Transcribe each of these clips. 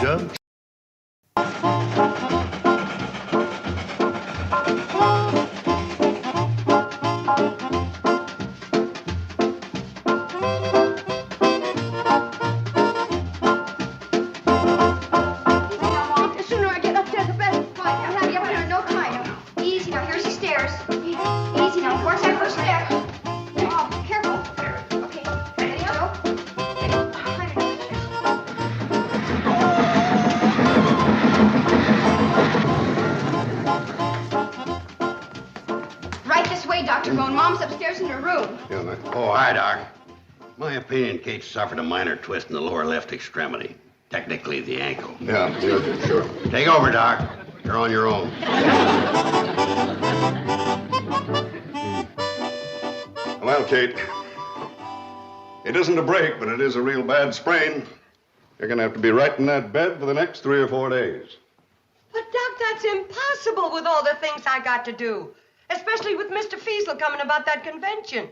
Junction. Mom's upstairs in her room. Yeah, oh, hi, Doc. My opinion, Kate suffered a minor twist in the lower left extremity. Technically, the ankle. Yeah, sure. Take over, Doc. You're on your own. Well, Kate, it isn't a break, but it is a real bad sprain. You're going to have to be right in that bed for the next 3 or 4 days. But, Doc, that's impossible with all the things I got to do. Especially with Mr. Feasel coming about that convention.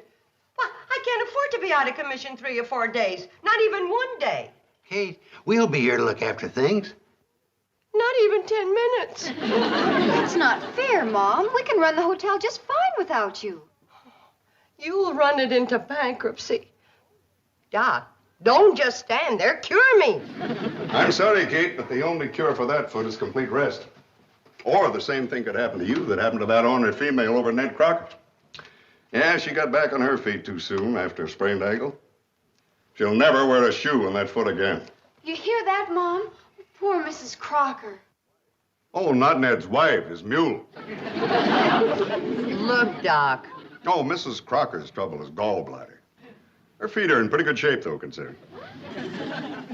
Well, I can't afford to be out of commission 3 or 4 days. Not even 1 day. Kate, we'll be here to look after things. Not even 10 minutes. That's not fair, Mom. We can run the hotel just fine without you. You'll run it into bankruptcy. Doc, don't just stand there. Cure me. I'm sorry, Kate, but the only cure for that foot is complete rest. Or the same thing could happen to you that happened to that ornery female over at Ned Crockett's. Yeah, she got back on her feet too soon after a sprained ankle. She'll never wear a shoe on that foot again. You hear that, Mom? Poor Mrs. Crocker. Oh, not Ned's wife, his mule. Look, Doc. Oh, Mrs. Crocker's trouble is gallbladder. Her feet are in pretty good shape, though, considering.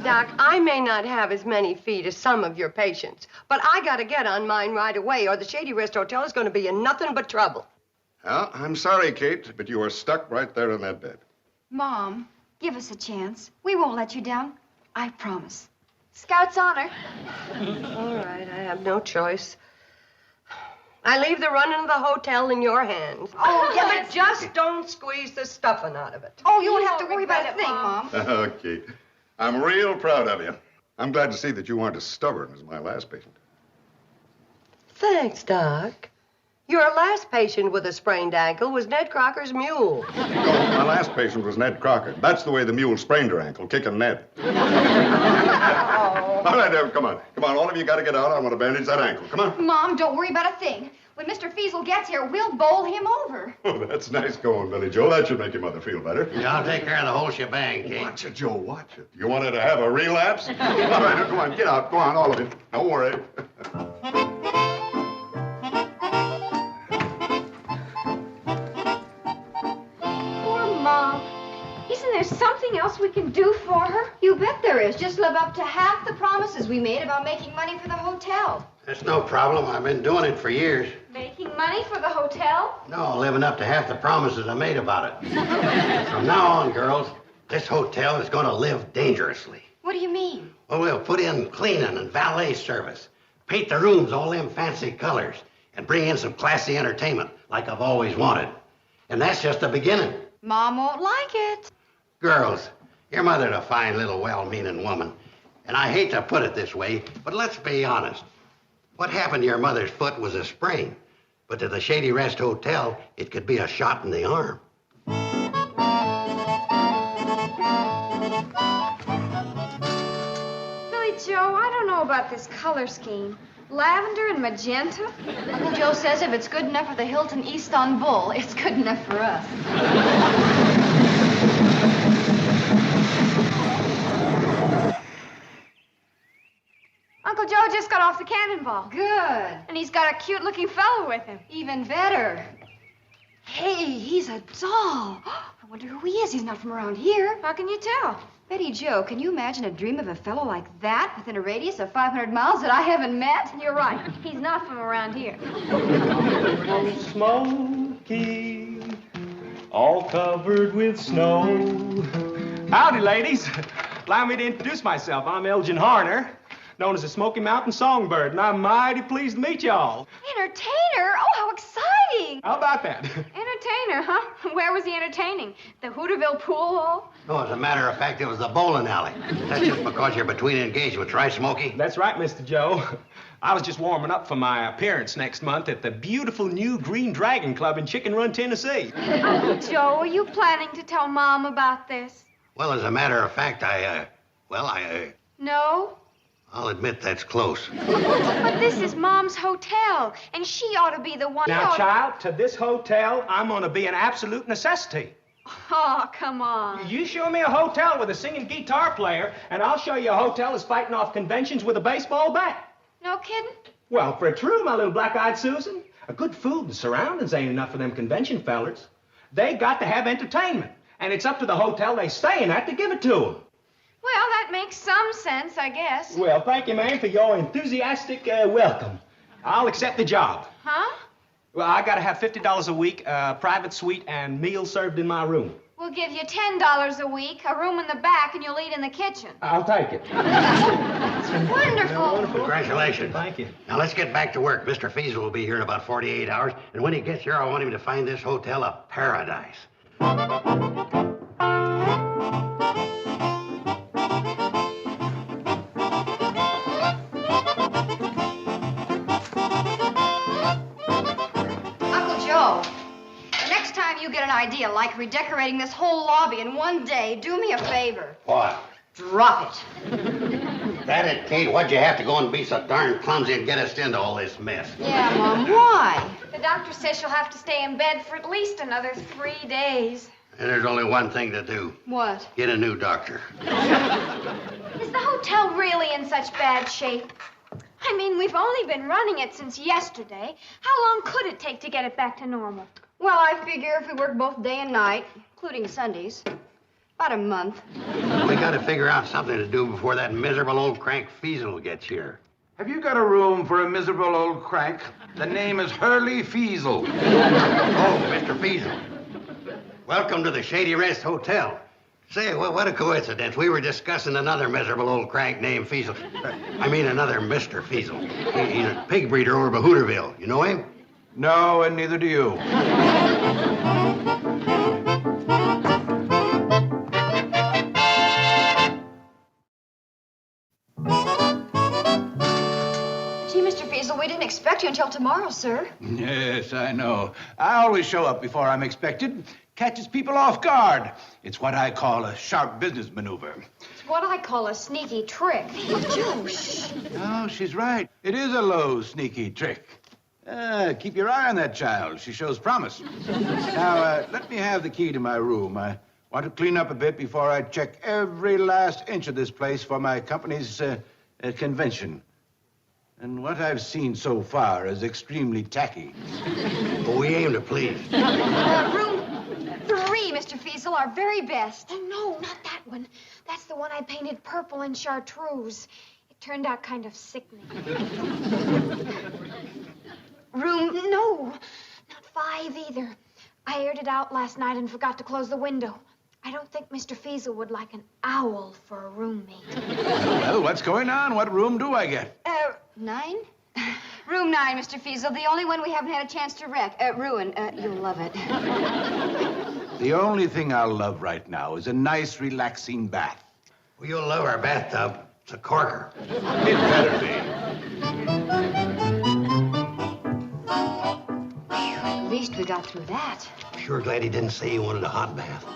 Doc, I may not have as many feet as some of your patients, but I gotta get on mine right away, or the Shady Rest Hotel is gonna be in nothing but trouble. Well, I'm sorry, Kate, but you are stuck right there in that bed. Mom, give us a chance. We won't let you down. I promise. Scout's honor. All right, I have no choice. I leave the running of the hotel in your hands. Oh, yeah, but just don't squeeze the stuffing out of it. Oh, you won't have to worry about a thing, Mom. Okay. I'm real proud of you. I'm glad to see that you aren't as stubborn as my last patient. Thanks, Doc. Your last patient with a sprained ankle was Ned Crocker's mule. No, my last patient was Ned Crocker. That's the way the mule sprained her ankle, kicking Ned. Oh. All right, Deb, come on. Come on, all of you got to get out. I want to bandage that ankle. Come on. Mom, don't worry about a thing. When Mr. Feasel gets here, we'll bowl him over. Oh, that's nice going, Billy Joe. That should make your mother feel better. Yeah, I'll take care of the whole shebang, Kate. Watch it, Joe, watch it. You wanted to have a relapse? All right, come on, get out. Go on, all of you. Don't worry. Mom, isn't there something else we can do for her? You bet there is. Just live up to half the promises we made about making money for the hotel. That's no problem. I've been doing it for years. Making money for the hotel? No, living up to half the promises I made about it. From now on, girls, this hotel is going to live dangerously. What do you mean? Well, we'll put in cleaning and valet service, paint the rooms all them fancy colors, and bring in some classy entertainment like I've always wanted. And that's just the beginning. Mom won't like it. Girls, your mother's a fine little well-meaning woman. And I hate to put it this way, but let's be honest. What happened to your mother's foot was a sprain. But to the Shady Rest Hotel, it could be a shot in the arm. Billy Joe, I don't know about this color scheme. Lavender and magenta? Uncle Joe says if it's good enough for the Hilton Istanbul, it's good enough for us. Uncle Joe just got off the cannonball. Good. And he's got a cute-looking fellow with him. Even better. Hey, he's a doll. I wonder who he is. He's not from around here. How can you tell? Betty Joe, can you imagine a dream of a fellow like that within a radius of 500 miles that I haven't met? You're right. He's not from around here. Oh, Smoky, all covered with snow. Howdy, ladies. Allow me to introduce myself. I'm Elgin Harner. known as the Smoky Mountain Songbird, and I'm mighty pleased to meet y'all. Entertainer? Oh, how exciting! How about that? Entertainer, huh? Where was he entertaining? The Hooterville pool hall? No, as a matter of fact, it was the bowling alley. That's just because you're between engagements, right, Smokey? That's right, Mr. Joe. I was just warming up for my appearance next month at the beautiful new Green Dragon Club in Chicken Run, Tennessee. Uncle Joe, are you planning to tell Mom about this? Well, as a matter of fact, No? I'll admit that's close. But this is Mom's hotel, and she ought to be the one... Now, child, to this hotel, I'm going to be an absolute necessity. Oh, come on. You show me a hotel with a singing guitar player, and I'll show you a hotel that's fighting off conventions with a baseball bat. No kidding? Well, for true, my little black-eyed Susan. A good food and surroundings ain't enough for them convention fellers. They got to have entertainment, and it's up to the hotel they staying at to give it to them. Well, that makes some sense, I guess. Well, thank you, ma'am, for your enthusiastic welcome. I'll accept the job. Huh? Well, I gotta have $50 a week, private suite, and meals served in my room. We'll give you $10 a week, a room in the back, and you'll eat in the kitchen. I'll take it. Wonderful. Congratulations. Thank you. Now, let's get back to work. Mr. Feasel will be here in about 48 hours, and when he gets here, I want him to find this hotel a paradise. Uncle Joe, the next time you get an idea like redecorating this whole lobby in one day, do me a favor. What? Drop it. That it, Kate. Why'd you have to go and be so darn clumsy and get us into all this mess? Yeah, Mom, why? The doctor says she'll have to stay in bed for at least another 3 days. And there's only one thing to do. What? Get a new doctor. Is the hotel really in such bad shape? I mean, we've only been running it since yesterday. How long could it take to get it back to normal? Well, I figure if we work both day and night, including Sundays, about a month. We gotta figure out something to do before that miserable old crank Feasel gets here. Have you got a room for a miserable old crank? The name is Hurley Feasel. Oh, Mr. Feasel. Welcome to the Shady Rest Hotel. Say, what a coincidence. We were discussing another miserable old crank named Feasel. I mean, another Mr. Feasel. He's a pig breeder over by Hooterville. You know him? No, and neither do you. Gee, Mr. Feasel, we didn't expect you until tomorrow, sir. Yes, I know. I always show up before I'm expected. Catches people off guard. It's what I call a sharp business maneuver. It's what I call a sneaky trick. Joe, shh. No, she's right. It is a low, sneaky trick. Keep your eye on that child. She shows promise. Now, let me have the key to my room. I want to clean up a bit before I check every last inch of this place for my company's convention. And what I've seen so far is extremely tacky. Well, we aim to please. Room 3, Mr. Feasel, our very best. Oh, no, not that one. That's the one I painted purple in chartreuse. It turned out kind of sickening. No, not 5 either. I aired it out last night and forgot to close the window. I don't think Mr. Feasel would like an owl for a roommate. Well, what's going on? What room do I get? 9? Room 9, Mr. Feasel, the only one we haven't had a chance to ruin. You'll love it. The only thing I'll love right now is a nice, relaxing bath. Well, you'll love our bathtub. It's a corker. It better be. At least we got through that. Sure glad he didn't say he wanted a hot bath.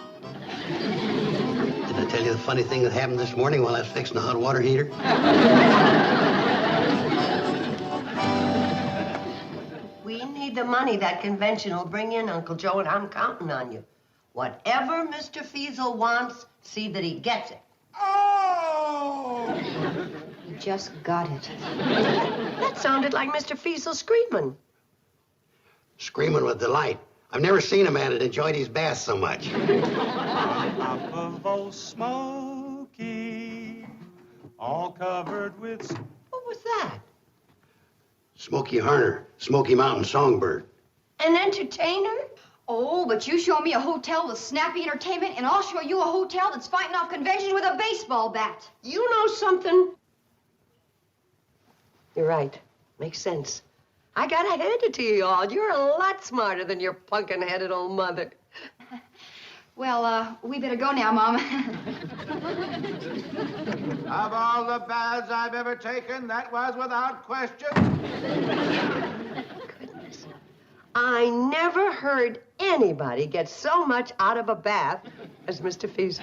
Did I tell you the funny thing that happened this morning while I was fixing the hot water heater? We need the money that convention will bring in, Uncle Joe, and I'm counting on you. Whatever Mr. Feasel wants, see that he gets it. Oh! You just got it. That sounded like Mr. Feasel screaming. Screaming with delight. I've never seen a man that enjoyed his bath so much. Top of old Smoky, all covered with... What was that? Smokey Harner, Smoky Mountain Songbird. An entertainer? Oh, but you show me a hotel with snappy entertainment, and I'll show you a hotel that's fighting off conventions with a baseball bat. You know something? You're right. Makes sense. I gotta hand it to you all. You're a lot smarter than your punkin-headed old mother. Well, we better go now, Mom. Of all the baths I've ever taken, that was without question. Goodness. I never heard anybody get so much out of a bath as Mr. Feasel.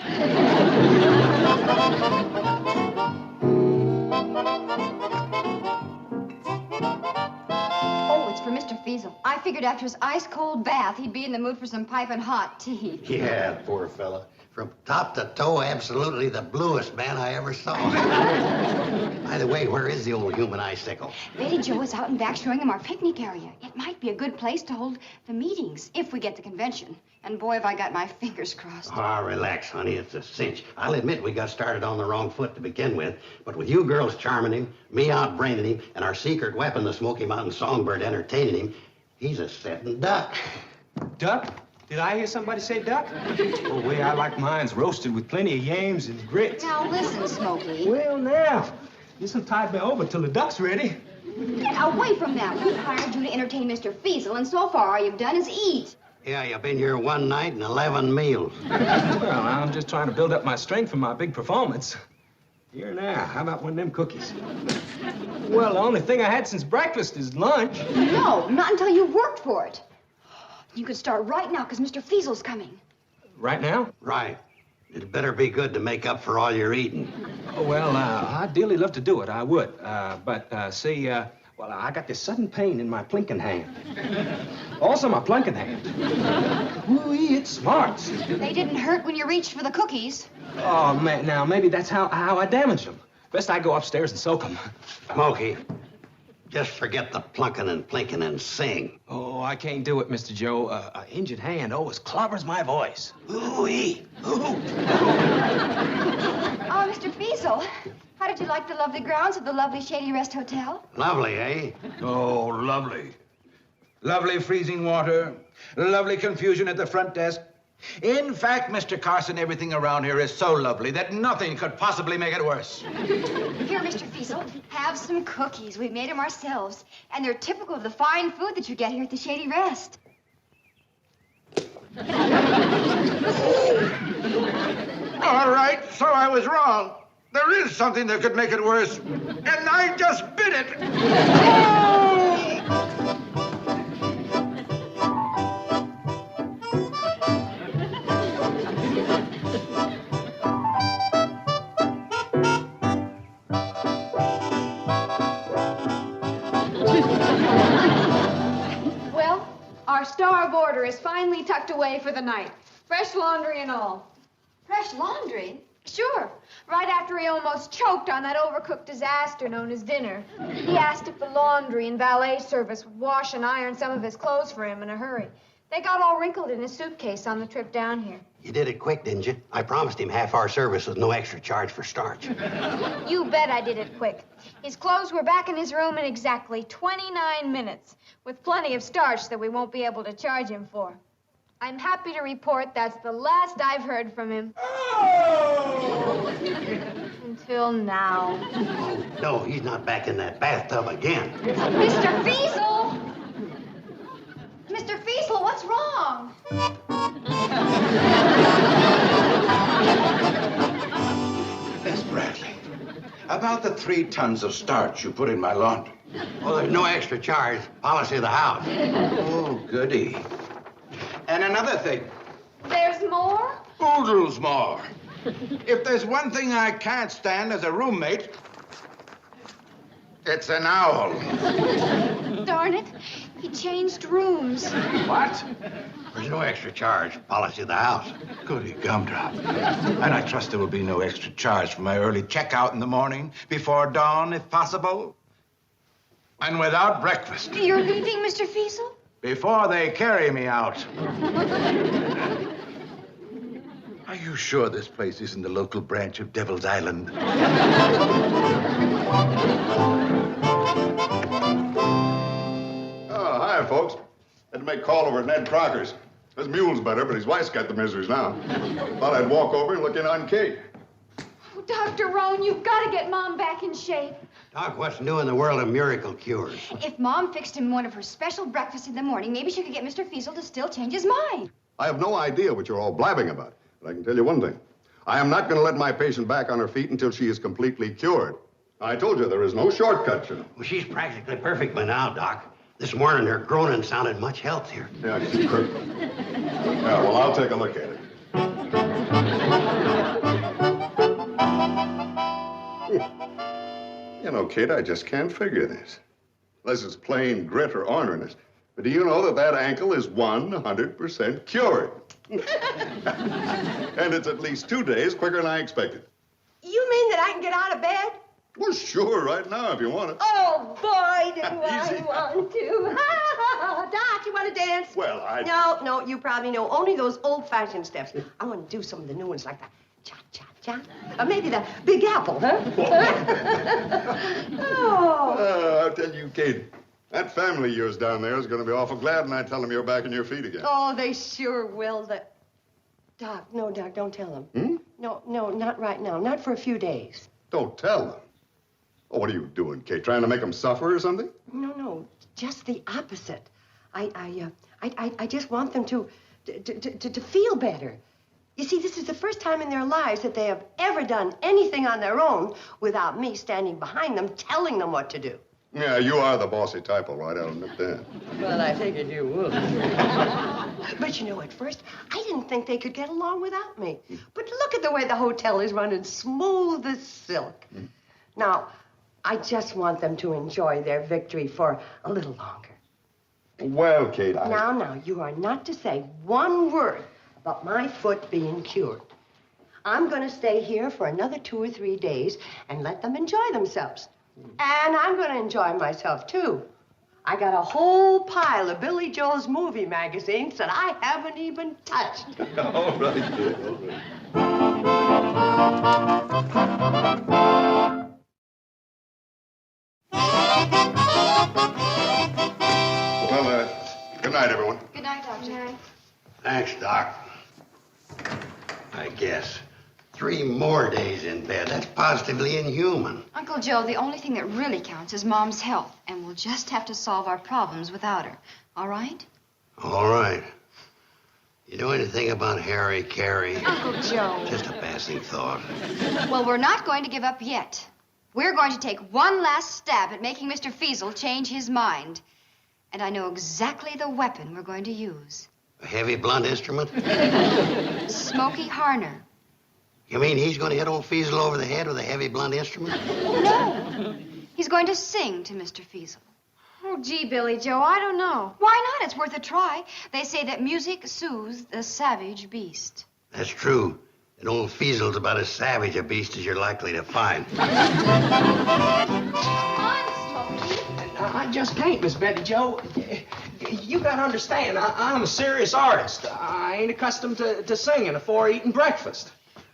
Oh, it's for Mr. Feasel. I figured after his ice-cold bath, he'd be in the mood for some piping hot tea. Yeah, poor fella. From top to toe, absolutely the bluest man I ever saw. By the way, where is the old human icicle? Betty Jo is out and back showing him our picnic area. It might be a good place to hold the meetings, if we get the convention. And boy, have I got my fingers crossed. Ah, relax, honey. It's a cinch. I'll admit we got started on the wrong foot to begin with, but with you girls charming him, me outbraining him, and our secret weapon, the Smoky Mountain Songbird, entertaining him, he's a setting duck. Duck? Did I hear somebody say duck? Oh, way I like mine's roasted with plenty of yams and grits. Now listen, Smokey. Well, now, this'll tide me over till the duck's ready. Get away from that. We hired you to entertain Mr. Feasel, and so far all you've done is eat. Yeah, you've been here one night and 11 meals. Well, I'm just trying to build up my strength for my big performance. Here now, how about one of them cookies? Well, the only thing I had since breakfast is lunch. No, not until you've worked for it. You could start right now, because Mr. Feasel's coming. Right now? Right. It better be good to make up for all your eating. Oh, well, I'd dearly love to do it. I would. See, well, I got this sudden pain in my plinking hand. Also, my plunking hand. Ooh-wee, it smarts. They didn't hurt when you reached for the cookies. Oh, man, now, maybe that's how I damaged them. Best I go upstairs and soak them. Smokey, just forget the plunking and plinking and sing. Oh, I can't do it, Mr. Joe. An injured hand always clobbers my voice. Ooh-wee. Ooh. Oh, Mr. Feasel, how did you like the lovely grounds of the lovely Shady Rest Hotel? Lovely, eh? Oh, lovely. Lovely freezing water, lovely confusion at the front desk. In fact, Mr. Carson, everything around here is so lovely that nothing could possibly make it worse. Here, Mr. Feasel, have some cookies. We made them ourselves, and they're typical of the fine food that you get here at the Shady Rest. All right, so I was wrong. There is something that could make it worse, and I just bit it. Well, our star of order is finally tucked away for the night. Fresh laundry and all. Fresh laundry? Sure. Right after he almost choked on that overcooked disaster known as dinner. He asked if the laundry and valet service would wash and iron some of his clothes for him in a hurry. They got all wrinkled in his suitcase on the trip down here. You did it quick, didn't you? I promised him half-hour service with no extra charge for starch. You bet I did it quick. His clothes were back in his room in exactly 29 minutes, with plenty of starch that we won't be able to charge him for. I'm happy to report that's the last I've heard from him. Oh! Until now. No, he's not back in that bathtub again. Mr. Feasel! Mr. Feasel, what's wrong? Miss Bradley, about the 3 tons of starch you put in my laundry. Oh, there's no extra charge. Policy of the house. Oh, goody. And another thing. There's more? Oodles more. If there's one thing I can't stand as a roommate, it's an owl. Darn it. He changed rooms. What? There's no extra charge. Policy of the house. Goody gumdrop. And I trust there will be no extra charge for my early checkout in the morning, before dawn, if possible. And without breakfast. You're leaving, Mr. Feasel? Before they carry me out. Are you sure this place isn't the local branch of Devil's Island? Oh, hi, folks. Had to make a call over at Ned Crocker's. His mule's better, but his wife's got the miseries now. Thought I'd walk over and look in on Kate. Oh, Dr. Roan, you've got to get Mom back in shape. Doc, what's new in the world of miracle cures? If Mom fixed him one of her special breakfasts in the morning, maybe she could get Mr. Feasel to still change his mind. I have no idea what you're all blabbing about, but I can tell you one thing. I am not going to let my patient back on her feet until she is completely cured. I told you there is no shortcut, you know. Well, she's practically perfect by now, Doc. This morning, her groaning sounded much healthier. Yeah, she's perfect. Yeah, well, I'll take a look at it. You know, Kate, I just can't figure this. Unless it's plain grit or orneriness. But do you know that that ankle is 100% cured? And it's at least 2 days quicker than I expected. You mean that I can get out of bed? Well, sure, right now, if you want it. Oh, boy, do Easy. I want to. Doc, you want to dance? Well, No, you probably know only those old-fashioned steps. I want to do some of the new ones like that. Cha-cha-cha. Or maybe the Big Apple, huh? Oh. I'll tell you, Kate, that family of yours down there is going to be awful glad when I tell them you're back on your feet again. Oh, they sure will. Doc, don't tell them. No, not right now. Not for a few days. Don't tell them. Oh, what are you doing, Kate? Trying to make them suffer or something? No, just the opposite. I just want them to feel better. You see, this is the first time in their lives that they have ever done anything on their own without me standing behind them, telling them what to do. Yeah, you are the bossy type, all right. I'll admit that. Well, I figured you would. But you know, at first, I didn't think they could get along without me. But look at the way the hotel is running smooth as silk. Now, I just want them to enjoy their victory for a little longer. Well, Kate, Now, you are not to say one word about my foot being cured. I'm going to stay here for another 2 or 3 days and let them enjoy themselves. And I'm going to enjoy myself, too. I got a whole pile of Billy Joel's movie magazines that I haven't even touched. All right, Kate, all right. Well, good night, everyone. Good night, Doctor. Thanks, Doc. I guess. 3 more days in bed. That's positively inhuman. Uncle Joe, the only thing that really counts is Mom's health, and we'll just have to solve our problems without her. All right? All right. You know anything about Harry Carey? Uncle Joe. Just a passing thought. Well, we're not going to give up yet. We're going to take one last stab at making Mr. Feasel change his mind. And I know exactly the weapon we're going to use. A heavy, blunt instrument? Smoky Harner. You mean he's going to hit old Feasel over the head with a heavy, blunt instrument? No. He's going to sing to Mr. Feasel. Oh, gee, Billy Joe, I don't know. Why not? It's worth a try. They say that music soothes the savage beast. That's true. And old Feasel's about as savage a beast as you're likely to find. Come on, Smokey. I just can't, Miss Betty Joe. You gotta understand, I'm a serious artist. I ain't accustomed to singing before eating breakfast.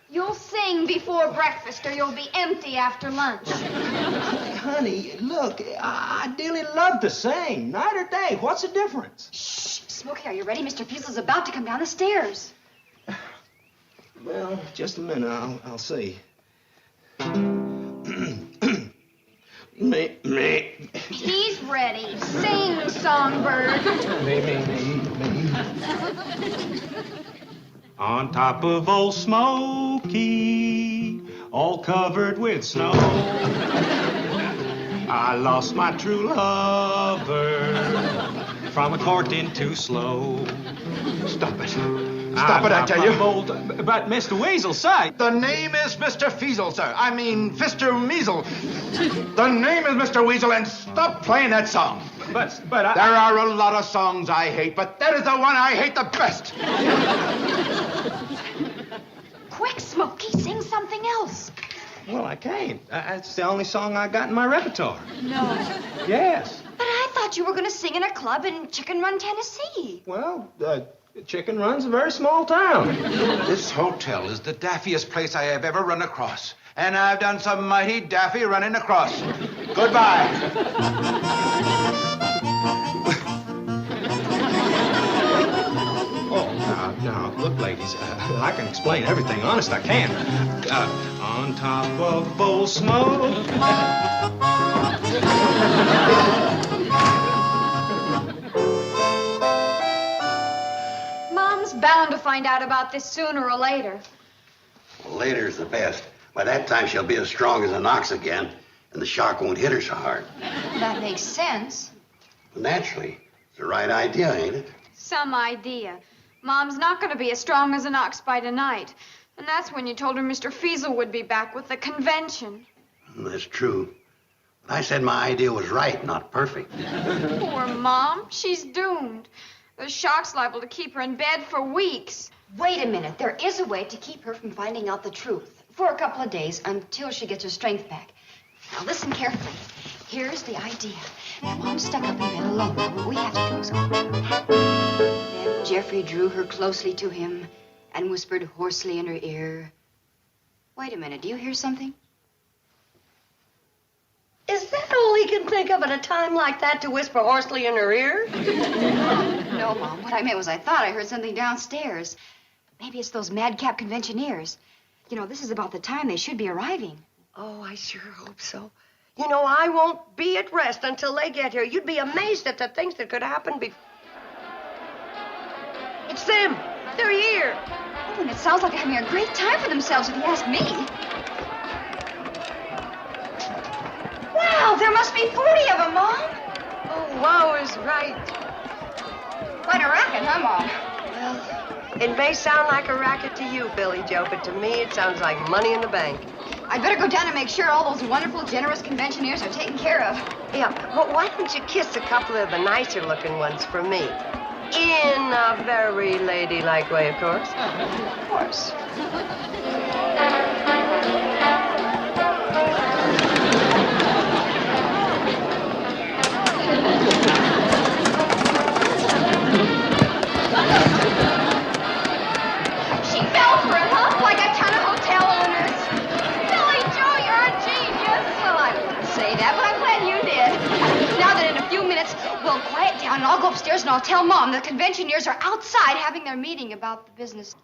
You'll sing before breakfast or you'll be empty after lunch. Honey, look, I dearly love to sing. Night or day, what's the difference? Shh. Smokey, are you ready? Mr. Feasel's about to come down the stairs. Well, just a minute, I'll see. Me. He's ready. Sing, songbird. Me. On top of old Smoky, all covered with snow, I lost my true lover from a courting too slow. Stop it. Stop it, I tell you. But Mr. Weasel, say. The name is Mr. Feasel, sir. I mean, Mr. Measle. The name is Mr. Weasel, and stop playing that song. But There are a lot of songs I hate, but that is the one I hate the best. Quick, Smokey, sing something else. Well, I can't. That's the only song I got in my repertoire. No. Yes. But I thought you were going to sing in a club in Chicken Run, Tennessee. Well, Chicken Run's a very small town. This hotel is the daffiest place I have ever run across. And I've done some mighty daffy running across. Goodbye. Oh, now, look, ladies, I can explain everything. Honest, I can. On top of bowl smoke. Mom's bound to find out about this sooner or later. Well, later's the best. By that time, she'll be as strong as an ox again, and the shock won't hit her so hard. That makes sense. Well, naturally, it's the right idea, ain't it? Some idea. Mom's not going to be as strong as an ox by tonight. And that's when you told her Mr. Feasel would be back with the convention. That's true. But I said my idea was right, not perfect. Poor Mom. She's doomed. The shock's liable to keep her in bed for weeks. Wait a minute. There is a way to keep her from finding out the truth for a couple of days until she gets her strength back. Now, listen carefully. Here's the idea. Now, Mom's stuck up in bed alone. What we have to do is Then Jeffrey drew her closely to him and whispered hoarsely in her ear. Wait a minute. Do you hear something? Is that all he can think of at a time like that, to whisper hoarsely in her ear? No, Mom. What I meant was I thought I heard something downstairs. Maybe it's those madcap conventioneers. You know, this is about the time they should be arriving. Oh, I sure hope so. You know, I won't be at rest until they get here. You'd be amazed at the things that could happen before. It's them. They're here. Oh, and it sounds like they're having a great time for themselves, if you ask me. Wow, there must be 40 of them, Mom. Oh, wow is right. Quite a racket, huh, Mom? Well, it may sound like a racket to you, Billy Joe, but to me it sounds like money in the bank. I'd better go down and make sure all those wonderful, generous conventioneers are taken care of. Yeah, well, why don't you kiss a couple of the nicer-looking ones for me? In a very ladylike way, of course. Of course. She fell for it, huh? Like a ton of hotel owners. Billy Joe, you're a genius. Well, I wouldn't say that, but I'm glad you did. Now that in a few minutes we'll quiet down and I'll go upstairs and I'll tell Mom the conventioneers are outside having their meeting about the business.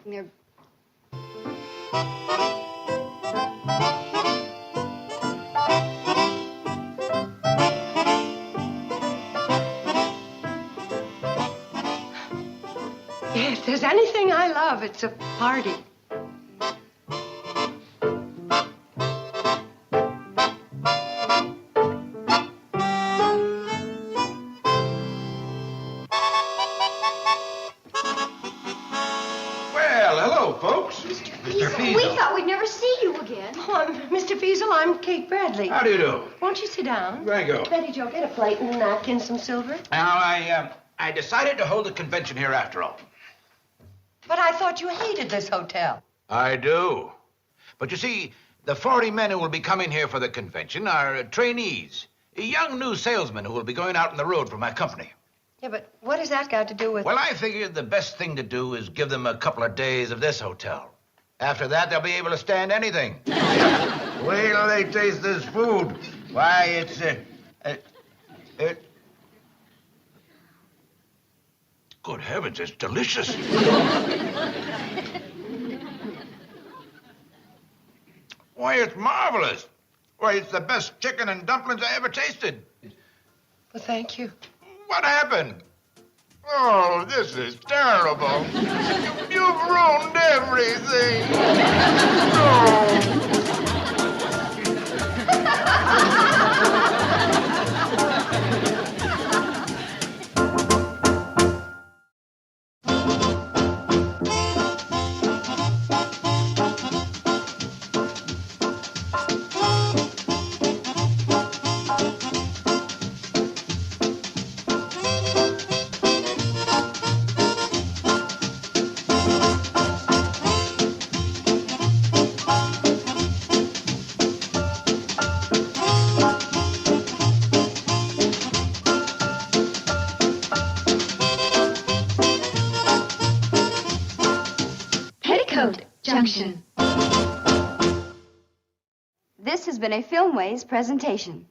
Their... If there's anything I love, it's a party. Well, hello, folks. Mr. Feasel. We thought we'd never see you again. Oh, Mr. Feasel, I'm Kate Bradley. How do you do? Won't you sit down? Thank you. Betty Jo, get a plate and a napkin, some silver. Now, I decided to hold a convention here after all. But I thought you hated this hotel. I do. But you see, the 40 men who will be coming here for the convention are trainees, young new salesmen who will be going out on the road for my company. Yeah, but what has that got to do with... Well, I figured the best thing to do is give them a couple of days of this hotel. After that, they'll be able to stand anything. Wait till they taste this food. Why, it's... Good heavens, it's delicious. Why, it's marvelous. Why, it's the best chicken and dumplings I ever tasted. Well, thank you. What happened? Oh, this is terrible. You've ruined everything. Oh. Petticoat, Junction. This has been a Filmways presentation.